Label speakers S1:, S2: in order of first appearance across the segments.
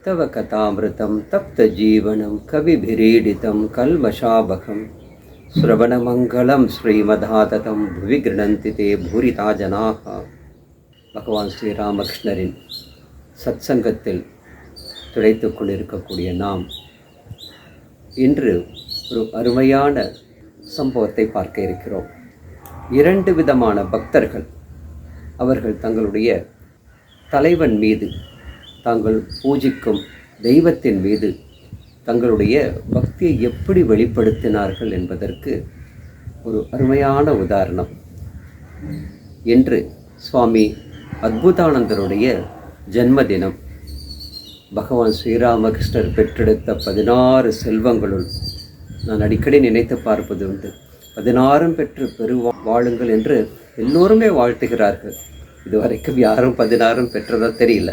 S1: तव कथामृतं तप्तजीवनं कविभिरीडितं कल्मषाबकं श्रवणमङ्गलं श्रीमदाततं भुवि गृह्णन्ति ते भूरिता जनाः. பகவான் ஸ்ரீராமகிருஷ்ணரின் சத்சங்கத்தில் துளைத்து கொண்டிருக்கக்கூடிய நாம் இன்று ஒரு அருமையான சம்பவத்தை பார்க்க இருக்கிறோம். 2 விதமான பக்தர்கள் அவர்கள் தங்களுடைய தலைவன் மீது, தாங்கள் பூஜிக்கும் தெய்வத்தின் மீது தங்களுடைய பக்தியை எப்படி வெளிப்படுத்தினார்கள் என்பதற்கு ஒரு அருமையான உதாரணம். இன்று சுவாமி அத்புதானந்தருடைய ஜன்மதினம். பகவான் ஸ்ரீராமகிருஷ்ணர் பெற்றெடுத்த 16 செல்வங்களுள் நான் அடிக்கடி நினைத்து பார்ப்பது உண்டு. 16 பெற்று வாழுங்கள் என்று எல்லோருமே வாழ்த்துகிறார்கள். இதுவரைக்கும் யாரும் 16 பெற்றதா தெரியல.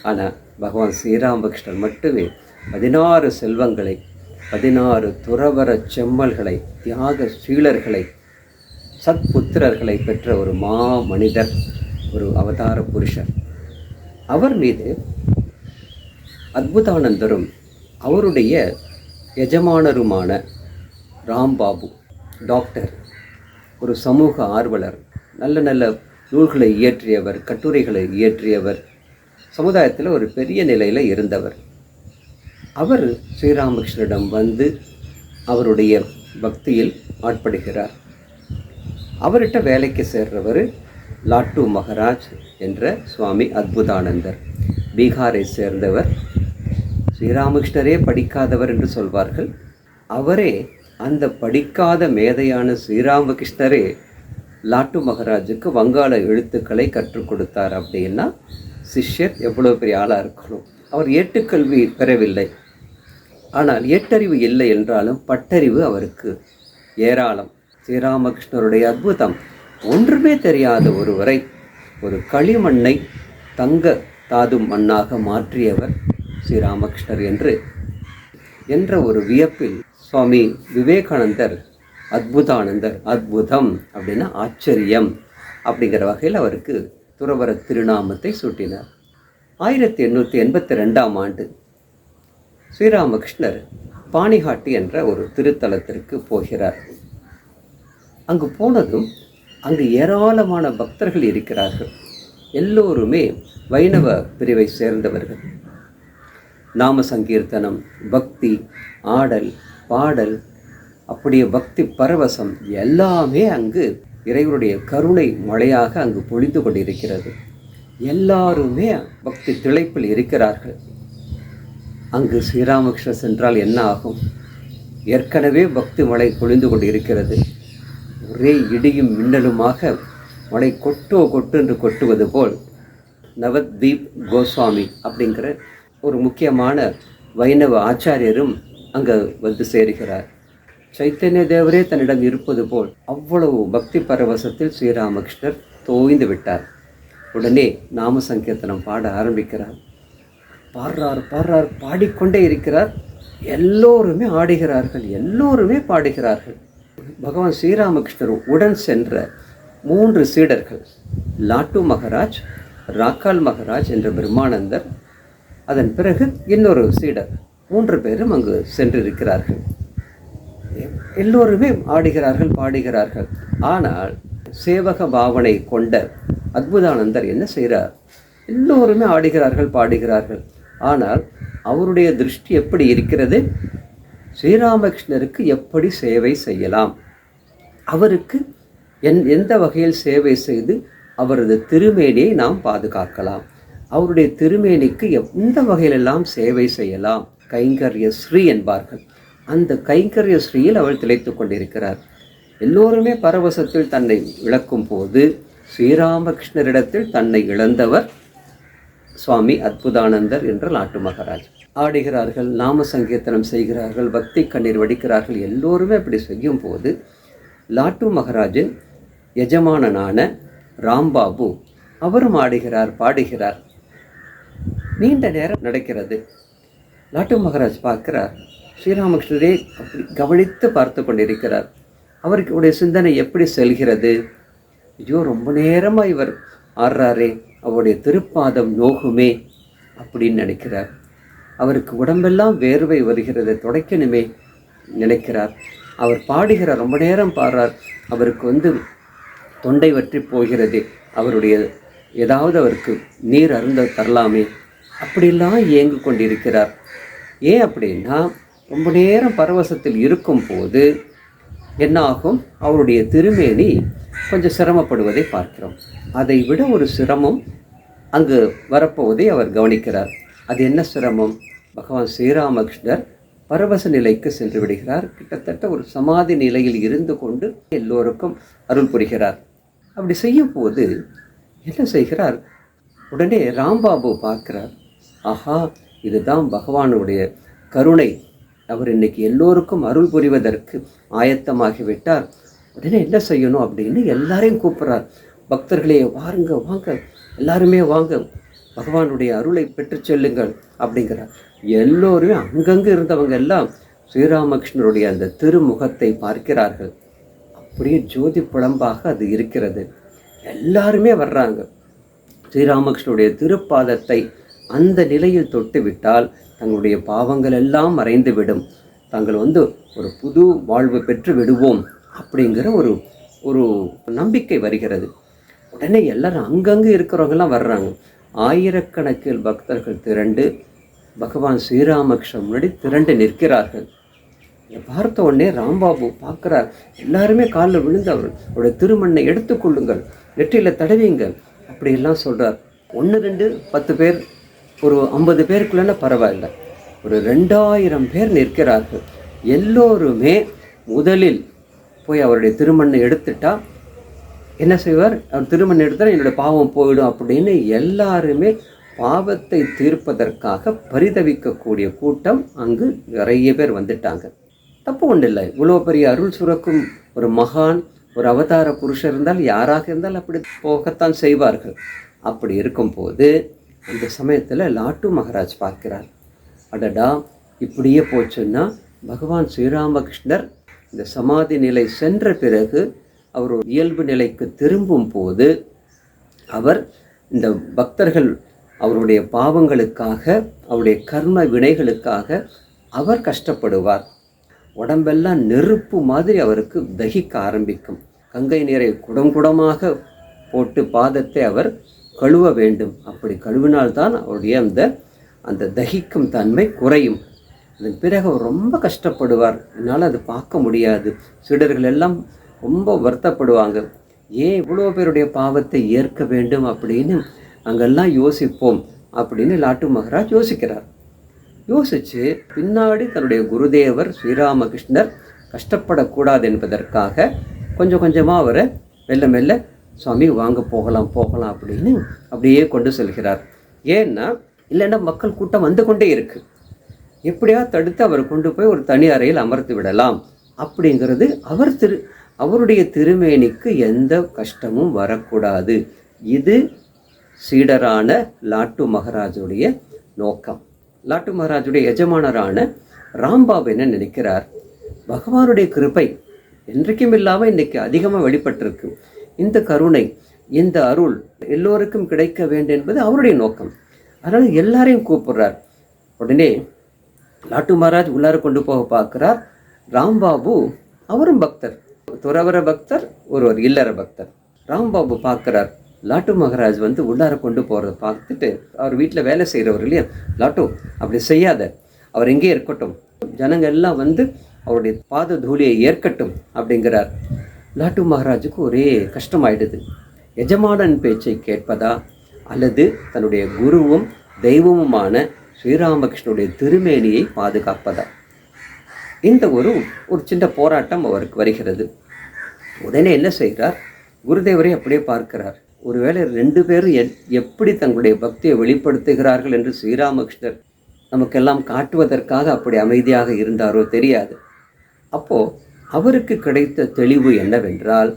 S1: ஆனால் பகவான் ஸ்ரீராமகிருஷ்ணர் மட்டுமே 16 செல்வங்களை, 16 துறவர செம்மல்களை, தியாக சீலர்களை, சத்புத்திரர்களை பெற்ற ஒரு மனிதர், ஒரு அவதார புருஷர். அவர் மீது அத்புதானந்தரும் அவருடைய எஜமானருமான ராம்பாபு டாக்டர், ஒரு சமூக ஆர்வலர், நல்ல நல்ல நூல்களை இயற்றியவர், கட்டுரைகளை இயற்றியவர், சமுதாயத்தில் ஒரு பெரிய நிலையில் இருந்தவர். அவர் ஸ்ரீராமகிருஷ்ணரிடம் வந்து அவருடைய பக்தியில் ஆட்படுகிறார். அவர்கிட்ட வேலைக்கு சேர்றவர் லாட்டு மகராஜ் என்ற சுவாமி அத்புதானந்தர். பீகாரை சேர்ந்தவர். ஸ்ரீராமகிருஷ்ணரே படிக்காதவர் என்று சொல்வார்கள். அவரே, அந்த படிக்காத மேதையான ஸ்ரீராமகிருஷ்ணரே லாட்டு மகராஜுக்கு வங்காள எழுத்துக்களை கற்றுக் கொடுத்தார். அப்படின்னா சிஷ்யர் எவ்வளோ பெரிய ஆளாக இருக்கணும். அவர் ஏட்டுக்கல்வி பெறவில்லை, ஆனால் ஏட்டறிவு இல்லை என்றாலும் பட்டறிவு அவருக்கு ஏராளம். ஸ்ரீராமகிருஷ்ணருடைய அத்புதம், ஒன்றுமே தெரியாத ஒருவரை ஒரு களிமண்ணை தங்க தாது மண்ணாக மாற்றியவர் ஸ்ரீராமகிருஷ்ணர் என்ற ஒரு வியப்பில் சுவாமி விவேகானந்தர் அத்புதானந்தர், அத்புதம் அப்படின்னா ஆச்சரியம் அப்படிங்கிற வகையில் அவருக்கு துறவர திருநாமத்தை சூட்டினார். 1882ஆம் ஆண்டு ஸ்ரீராமகிருஷ்ணர் பாணிஹாட்டி என்ற ஒரு திருத்தலத்திற்கு போகிறார். அங்கு போனதும் அங்கு ஏராளமான பக்தர்கள் இருக்கிறார்கள். எல்லோருமே வைணவ பிரிவை சேர்ந்தவர்கள். நாம சங்கீர்த்தனம், பக்தி, ஆடல், பாடல், அப்படியே பக்தி பரவசம் எல்லாமே அங்கு இறைவனுடைய கருணை மழையாக அங்கு பொழிந்து கொண்டிருக்கிறது. எல்லாருமே பக்தி திளைப்பில் இருக்கிறார்கள். அங்கு ஸ்ரீராமகிருஷ்ணர் சென்றால் என்ன ஆகும்? ஏற்கனவே பக்தி மழை பொழிந்து கொண்டிருக்கிறது. ஒரே இடியும் மின்னலுமாக மழை கொட்டு என்று கொட்டுவது போல் நவத்வீப் கோஸ்வாமி அப்படிங்கிற ஒரு முக்கியமான வைணவ ஆச்சாரியரும் அங்கே வந்து சேருகிறார். சைத்தன்ய தேவரே தன்னிடம் இருப்பது போல் அவ்வளவு பக்தி பரவசத்தில் ஸ்ரீராமகிருஷ்ணர் தோய்ந்து விட்டார். உடனே நாம சங்கீர்த்தனம் பாட ஆரம்பிக்கிறார். பாடுறார், பாடிக்கொண்டே இருக்கிறார். எல்லோருமே ஆடுகிறார்கள், எல்லோருமே பாடுகிறார்கள். பகவான் ஸ்ரீராமகிருஷ்ணர் உடன் சென்ற 3 சீடர்கள், லாட்டு மகராஜ், ராக்கால் மகராஜ் என்ற பிரம்மானந்தர், அதன் பிறகு இன்னொரு சீடர், 3 பேரும் அங்கு சென்றிருக்கிறார்கள். எல்லோருமே ஆடுகிறார்கள், பாடுகிறார்கள். ஆனால் சேவக பாவனை கொண்ட அத்புதானந்தர் என்ன செய்கிறார்? எல்லோருமே ஆடுகிறார்கள், பாடுகிறார்கள். ஆனால் அவருடைய திருஷ்டி எப்படி இருக்கிறது? ஸ்ரீராமகிருஷ்ணருக்கு எப்படி சேவை செய்யலாம், அவருக்கு எந்த வகையில் சேவை செய்து அவரது திருமேனியை நாம் பாதுகாக்கலாம், அவருடைய திருமேனிக்கு எந்த வகையிலெல்லாம் சேவை செய்யலாம், கைங்கரிய ஸ்ரீ என்பார்கள். அந்த கைங்கரிய ஸ்ரீயில் அவள் திளைத்து கொண்டிருக்கிறார். எல்லோருமே பரவசத்தில் தன்னை இழக்கும் போது ஸ்ரீராமகிருஷ்ணரிடத்தில் தன்னை இழந்தவர் சுவாமி அத்புதானந்தர் என்ற லாட்டு மகராஜ். ஆடுகிறார்கள், நாம சங்கீர்த்தனம் செய்கிறார்கள், பக்தி கண்ணீர் வடிக்கிறார்கள். எல்லோருமே அப்படி செய்யும் போது லாட்டு மகராஜின் எஜமானனான ராம்பாபு அவரும் ஆடுகிறார், பாடுகிறார். நீண்ட நேரம் நடக்கிறது. லாட்டு மகராஜ் பார்க்கிறார், ஸ்ரீராமகிருஷ்ணரே அப்படி கவனித்து பார்த்து கொண்டிருக்கிறார். அவருடைய சிந்தனை எப்படி செல்கிறது? ஐயோ, ரொம்ப நேரமாக இவர் ஆடுறாரே, அவருடைய திருப்பாதம் நோகுமே அப்படின்னு நினைக்கிறார். அவருக்கு உடம்பெல்லாம் வேர்வை வருகிறது, துடைக்கணுமே நினைக்கிறார். அவர் பாடுகிறார், ரொம்ப நேரம் பாடுறார். அவருக்கு தொண்டை வற்றி போகிறது. அவருடைய ஏதாவது அவருக்கு நீர் அருந்த தரலாமே அப்படிலாம் ஏங்கு கொண்டிருக்கிறார். ஏன் அப்படின்னா, ரொம்ப நேரம் பரவசத்தில் இருக்கும்போது என்ன ஆகும்? அவருடைய திருமேனி கொஞ்சம் சிரமப்படுவதை பார்க்கிறோம். அதை விட ஒரு சிரமம் அங்கு வரப்போவதை அவர் கவனிக்கிறார். அது என்ன சிரமம்? பகவான் ஸ்ரீராமகிருஷ்ணர் பரவச நிலைக்கு சென்று விடுகிறார். கிட்டத்தட்ட ஒரு சமாதி நிலையில் இருந்து கொண்டு எல்லோருக்கும் அருள் புரிகிறார். அப்படி செய்யும் போது என்ன செய்கிறார்? உடனே ராம்பாபு பார்க்கிறார். ஆஹா, இதுதான் பகவானுடைய கருணை. அவர் இன்னைக்கு எல்லோருக்கும் அருள் புரிவதற்கு ஆயத்தமாகிவிட்டார். உடனே என்ன செய்யணும் அப்படின்னு எல்லாரையும் கூப்பிட்றார். பக்தர்களே, வாருங்க, வாங்க, எல்லாருமே வாங்க, பகவானுடைய அருளை பெற்று செல்லுங்கள் அப்படிங்கிறார். எல்லோருமே அங்கங்கு இருந்தவங்க எல்லாம் ஸ்ரீராமகிருஷ்ணருடைய அந்த திருமுகத்தை பார்க்கிறார்கள். அப்படியே ஜோதி புலம்பாக அது இருக்கிறது. எல்லாருமே வர்றாங்க. ஸ்ரீராமகிருஷ்ணருடைய திருப்பாதத்தை அந்த நிலையில் தொட்டு விட்டால் தங்களுடைய பாவங்கள் எல்லாம் மறைந்துவிடும். தாங்கள் ஒரு புது வாழ்வு பெற்று விடுவோம் அப்படிங்கிற ஒரு நம்பிக்கை வருகிறது. உடனே எல்லாரும் அங்கங்கே இருக்கிறவங்கெல்லாம் வர்றாங்க. ஆயிரக்கணக்கில் பக்தர்கள் திரண்டு பகவான் ஸ்ரீராமகிருஷ்ணன் முன்னாடி திரண்டு நிற்கிறார்கள். இதை பார்த்த உடனே ராம்பாபு பார்க்குறார். எல்லாருமே காலில் விழுந்து அவருடைய திருமண்ணை எடுத்துக்கொள்ளுங்கள், நெற்றியில் தடவிங்க அப்படியெல்லாம் சொல்கிறார். 1, 2, 10 பேர், ஒரு 50 பேருக்குள்ளே பரவாயில்லை, ஒரு 2000 பேர் நிற்கிறார்கள். எல்லோருமே முதலில் போய் அவருடைய திருமண்ணை எடுத்துட்டா என்ன செய்வார்? அவர் திருமணம் எடுத்தால் என்னுடைய பாவம் போயிடும் அப்படின்னு எல்லாருமே பாவத்தை தீர்ப்பதற்காக பரிதவிக்கக்கூடிய கூட்டம் அங்கு நிறைய பேர் வந்துட்டாங்க. தப்பு ஒன்றும் இல்லை. இவ்வளோ பெரிய அருள் சுரக்கும் ஒரு மகான், ஒரு அவதார புருஷர் இருந்தால் யாராக இருந்தால் அப்படி போகத்தான் செய்வார்கள். அப்படி இருக்கும்போது அந்த சமயத்தில் லாட்டு மகாராஜ் பார்க்கிறார். அடடா, இப்படியே போச்சுன்னா பகவான் ஸ்ரீராமகிருஷ்ணர் இந்த சமாதி நிலை சென்ற பிறகு அவர் ஒரு இயல்பு நிலைக்கு திரும்பும் போது அவர் இந்த பக்தர்கள் அவருடைய பாவங்களுக்காக, அவருடைய கர்ம வினைகளுக்காக அவர் கஷ்டப்படுவார். உடம்பெல்லாம் நெருப்பு மாதிரி அவருக்கு தகிக்க ஆரம்பிக்கும். கங்கை நீரை குடங்குடமாக போட்டு பாதத்தை அவர் கழுவ வேண்டும். அப்படி கழுவினால்தான் அவருடைய அந்த தகிக்கும் தன்மை குறையும். அதன் பிறகு அவர் ரொம்ப கஷ்டப்படுவார். என்னால் அது பார்க்க முடியாது. சீடர்கள் எல்லாம் ரொம்ப வருத்தப்படுவாங்க. ஏன் இவ்வளோ பேருடைய பாவத்தை ஏற்க வேண்டும் அப்படின்னு அங்கெல்லாம் யோசிப்போம் அப்படின்னு லாட்டு மகாராஜ் யோசிக்கிறார். யோசித்து பின்னாடி தன்னுடைய குருதேவர் ஸ்ரீராமகிருஷ்ணர் கஷ்டப்படக்கூடாது என்பதற்காக கொஞ்சம் கொஞ்சமாக அவரை மெல்ல மெல்ல சுவாமி வாங்க போகலாம் அப்படின்னு அப்படியே கொண்டு செல்கிறார். ஏன்னா இல்லைன்னா மக்கள் கூட்டம் வந்து கொண்டே இருக்கு. எப்படியா தடுத்து அவர் கொண்டு போய் ஒரு தனி அறையில் அமர்த்து விடலாம் அப்படிங்கிறது அவருடைய திருமேனிக்கு எந்த கஷ்டமும் வரக்கூடாது. இது சீடரான லாட்டு மகாராஜுடைய நோக்கம். லாட்டு மகாராஜுடைய எஜமானரான ராம்பாபு என்ன நினைக்கிறார்? பகவானுடைய கிருபை என்றைக்கும் இல்லாமல் இன்னைக்கு அதிகமாக வெளிப்பட்டிருக்கு. இந்த கருணை, இந்த அருள் எல்லோருக்கும் கிடைக்க வேண்டும் என்பது அவருடைய நோக்கம். அதனால் எல்லாரையும் கூப்பிடுறார். உடனே லாட்டு மகாராஜ் உள்ளார கொண்டு போக பார்க்கிறார். ராம்பாபு அவரும் பக்தர், துறவர பக்தர், ஒருவர் இல்லற பக்தர். ராம்பாபு பார்க்கிறார். லாட்டு மகாராஜ் உள்ளார கொண்டு போகிறத பார்த்துட்டு, அவர் வீட்டில் வேலை செய்கிறவர் இல்லையா, லாட்டு அப்படி செய்யாத, அவர் எங்கே இருக்கட்டும், ஜனங்கள் எல்லாம் அவருடைய பாத தூளியை ஏற்கட்டும் அப்படிங்கிறார். லாட்டு மகாராஜுக்கு ஒரே கஷ்டமாயிடுது. எஜமானன் பேச்சை கேட்பதா அல்லது தன்னுடைய குருவும் தெய்வமுமான ஸ்ரீராமகிருஷ்ணனுடைய திருமேனியை பாதுகாப்பதா? இந்த ஒரு சின்ன போராட்டம் அவருக்கு வருகிறது. உடனே என்ன செய்கிறார்? குருதேவரை அப்படியே பார்க்கிறார். ஒருவேளை 2 பேரும் எப்படி தங்களுடைய பக்தியை வெளிப்படுத்துகிறார்கள் என்று ஸ்ரீராமகிருஷ்ணர் நமக்கெல்லாம் காட்டுவதற்காக அப்படி அமைதியாக இருந்தாரோ தெரியாது. அப்போது அவருக்கு கிடைத்த தெளிவு என்னவென்றால்,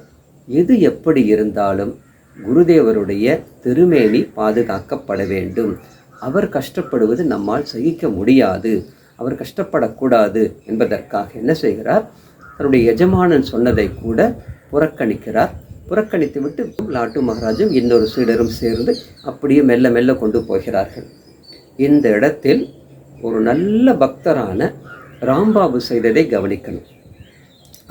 S1: எது எப்படி இருந்தாலும் குருதேவருடைய திருமேனி பாதுகாக்கப்பட வேண்டும். அவர் கஷ்டப்படுவது நம்மால் சகிக்க முடியாது. அவர் கஷ்டப்படக்கூடாது என்பதற்காக என்ன செய்கிறார், தன்னுடைய எஜமானன் சொன்னதை கூட புறக்கணிக்கிறார். புறக்கணித்து விட்டு லாட்டு மகாராஜும் இன்னொரு சீடரும் சேர்ந்து அப்படியே மெல்ல மெல்ல கொண்டு போகிறார்கள். இந்த இடத்தில் ஒரு நல்ல பக்தரான ராம்பாபு செய்ததை கவனிக்கணும்.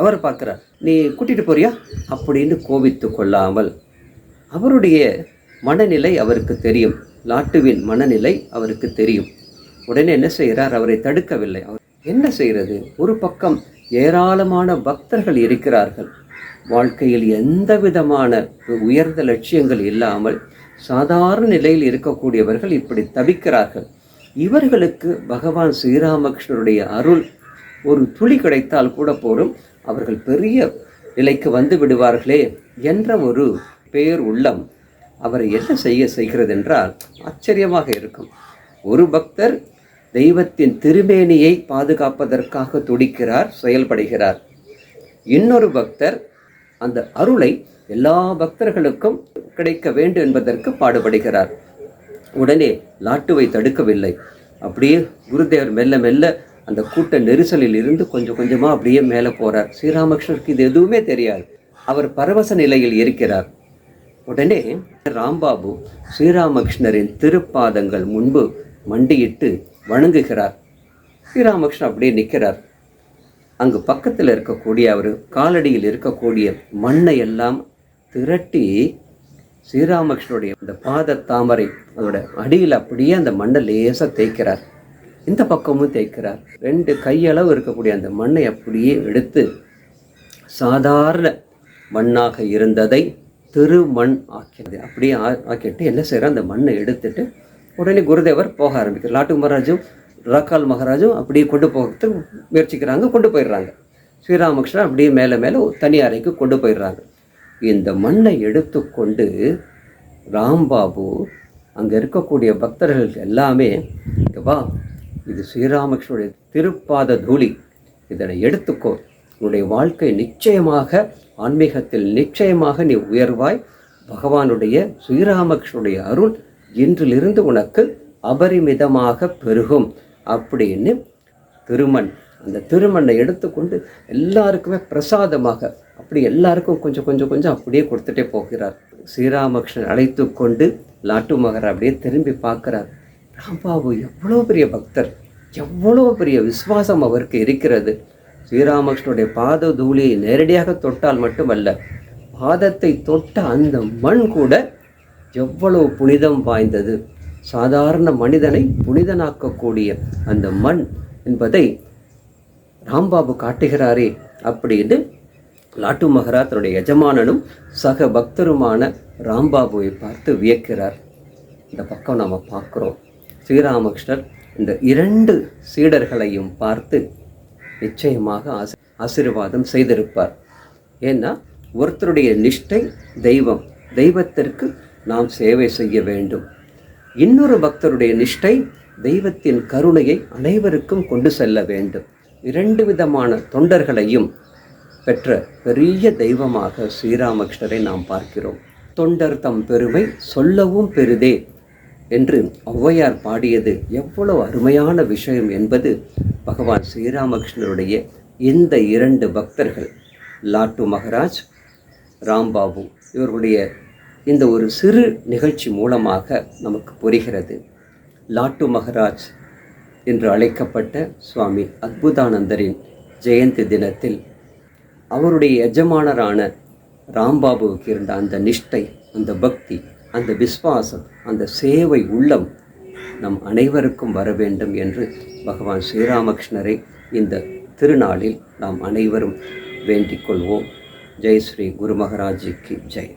S1: அவர் பார்க்குறார், நீ கூட்டிகிட்டு போறியா அப்படின்னு கோபித்து கொள்ளாமல், அவருடைய மனநிலை அவருக்கு தெரியும், லாட்டுவின் மனநிலை அவருக்கு தெரியும். உடனே என்ன செய்கிறார், அவரை தடுக்கவில்லை. அவர் என்ன செய்கிறது, ஒரு பக்கம் ஏராளமான பக்தர்கள் இருக்கிறார்கள், வாழ்க்கையில் எந்த விதமான உயர்ந்த லட்சியங்கள் இல்லாமல் சாதாரண நிலையில் இருக்கக்கூடியவர்கள் இப்படி தவிக்கிறார்கள். இவர்களுக்கு பகவான் ஸ்ரீராமகிருஷ்ணருடைய அருள் ஒரு துளி கிடைத்தால் கூட போரும், அவர்கள் பெரிய நிலைக்கு வந்து விடுவார்களே என்ற ஒரு பேர் உள்ளம் அவரை என்ன செய்கிறது என்றால் ஆச்சரியமாக இருக்கும். ஒரு பக்தர் தெய்வத்தின் திருமேனியை பாதுகாப்பதற்காக துடிக்கிறார், செயல்படுகிறார். இன்னொரு பக்தர் அந்த அருளை எல்லா பக்தர்களுக்கும் கிடைக்க வேண்டும் என்பதற்கு பாடுபடுகிறார். உடனே லாட்டுவை தடுக்கவில்லை. அப்படியே குருதேவர் மெல்ல மெல்ல அந்த கூட்ட நெரிசலில் இருந்து கொஞ்சம் கொஞ்சமாக அப்படியே மேலே போகிறார். ஸ்ரீராமகிருஷ்ணருக்கு இது எதுவுமே தெரியாது, அவர் பரவச நிலையில் இருக்கிறார். உடனே ராம்பாபு ஸ்ரீராமகிருஷ்ணரின் திருப்பாதங்கள் முன்பு மண்டியிட்டு வணங்குகிறார். ஸ்ரீராமகிருஷ்ணன் அப்படியே நிற்கிறார். அங்கு பக்கத்தில் இருக்கக்கூடிய அவர் காலடியில் இருக்கக்கூடிய மண்ணை எல்லாம் திரட்டி ஸ்ரீராமகிருஷ்ணனுடைய அந்த பாத தாமரை அதோட அடியில் அப்படியே அந்த மண்ணை லேசாக தேய்க்கிறார். இந்த பக்கமும் தேய்க்கிறார். 2 கையளவு இருக்கக்கூடிய அந்த மண்ணை அப்படியே எடுத்து சாதாரண மண்ணாக இருந்ததை திருமண் ஆக்கியது. அப்படியே ஆக்கிட்டு என்ன செய்கிறார், அந்த மண்ணை எடுத்துட்டு உடனே குருதேவர் போக ஆரம்பிக்கிறார். லாட்டு மகாராஜும் ராக்கால் மகாராஜும் அப்படியே கொண்டு போகிறதுக்கு முயற்சிக்கிறாங்க, கொண்டு போயிடுறாங்க. ஸ்ரீராமகிருஷ்ணன் அப்படியே மேலே மேலே தனி அறைக்கு கொண்டு போயிடுறாங்க. இந்த மண்ணை எடுத்துக்கொண்டு ராம்பாபு அங்கே இருக்கக்கூடிய பக்தர்கள் எல்லாமே, வா, இது ஸ்ரீராமகிருஷ்ணனுடைய திருப்பாத தூளி, இதனை எடுத்துக்கோ, உன்னுடைய வாழ்க்கை நிச்சயமாக ஆன்மீகத்தில் நிச்சயமாக நீ உயர்வாய், பகவானுடைய ஸ்ரீராமகிருஷ்ணனுடைய அருள் இன்றிலிருந்து உனக்கு அபரிமிதமாக பெருகும் அப்படின்னு திருமண், அந்த திருமண்ணை எடுத்துக்கொண்டு எல்லாருக்குமே பிரசாதமாக அப்படி எல்லாருக்கும் கொஞ்சம் கொஞ்சம் கொஞ்சம் அப்படியே கொடுத்துட்டே போகிறார். ஸ்ரீராமகிருஷ்ணன் அழைத்து கொண்டு லாட்டு மகாராஜ் அப்படியே திரும்பி பார்க்குறார். ராம்பாபு எவ்வளோ பெரிய பக்தர், எவ்வளோ பெரிய விசுவாசம் அவருக்கு இருக்கிறது. ஸ்ரீராமகிருஷ்ணனுடைய பாத தூளியை நேரடியாக தொட்டால் மட்டுமல்ல, பாதத்தை தொட்ட அந்த மண் கூட எவ்வளவு புனிதம் வாய்ந்தது, சாதாரண மனிதனை புனிதனாக்கக்கூடிய அந்த மண் என்பதை ராம்பாபு காட்டுகிறாரே அப்படின்னு லாட்டு மகாராஜ் தன்னுடைய எஜமானனும் சக பக்தருமான ராம்பாபுவை பார்த்து வியக்கிறார். இந்த பக்கம் நாம் பார்க்குறோம், ஸ்ரீராமகிருஷ்ணர் இந்த 2 சீடர்களையும் பார்த்து நிச்சயமாக ஆசீர்வாதம் செய்திருப்பார். ஏன்னா ஒருத்தருடைய நிஷ்டை தெய்வம், தெய்வத்திற்கு நாம் சேவை செய்ய வேண்டும். இன்னொரு பக்தருடைய நிஷ்டை தெய்வத்தின் கருணையை அனைவருக்கும் கொண்டு செல்ல வேண்டும். 2 விதமான தொண்டர்களையும் பெற்ற பெரிய தெய்வமாக ஸ்ரீராமகிருஷ்ணரை நாம் பார்க்கிறோம். தொண்டர் தம் பெருமை சொல்லவும் பெரிதே என்று ஔவையார் பாடியது எவ்வளவு அருமையான விஷயம் என்பது பகவான் ஸ்ரீராமகிருஷ்ணருடைய இந்த 2 பக்தர்கள் லாட்டு மகாராஜ், ராம்பாபு இவர்களுடைய இந்த ஒரு சிறு நிகழ்ச்சி மூலமாக நமக்கு புரிகிறது. லாட்டு மகாராஜ் என்று அழைக்கப்பட்ட சுவாமி அத்புதானந்தரின் ஜெயந்தி தினத்தில் அவருடைய எஜமானரான ராம்பாபுவுக்கு இருந்த அந்த நிஷ்டை, அந்த பக்தி, அந்த விஸ்வாசம், அந்த சேவை உள்ளம் நம் அனைவருக்கும் வர வேண்டும் என்று பகவான் ஸ்ரீராமகிருஷ்ணரை இந்த திருநாளில் நாம் அனைவரும் வேண்டிக் கொள்வோம். ஜெய் ஸ்ரீ குரு மகாராஜிக்கு ஜெய்.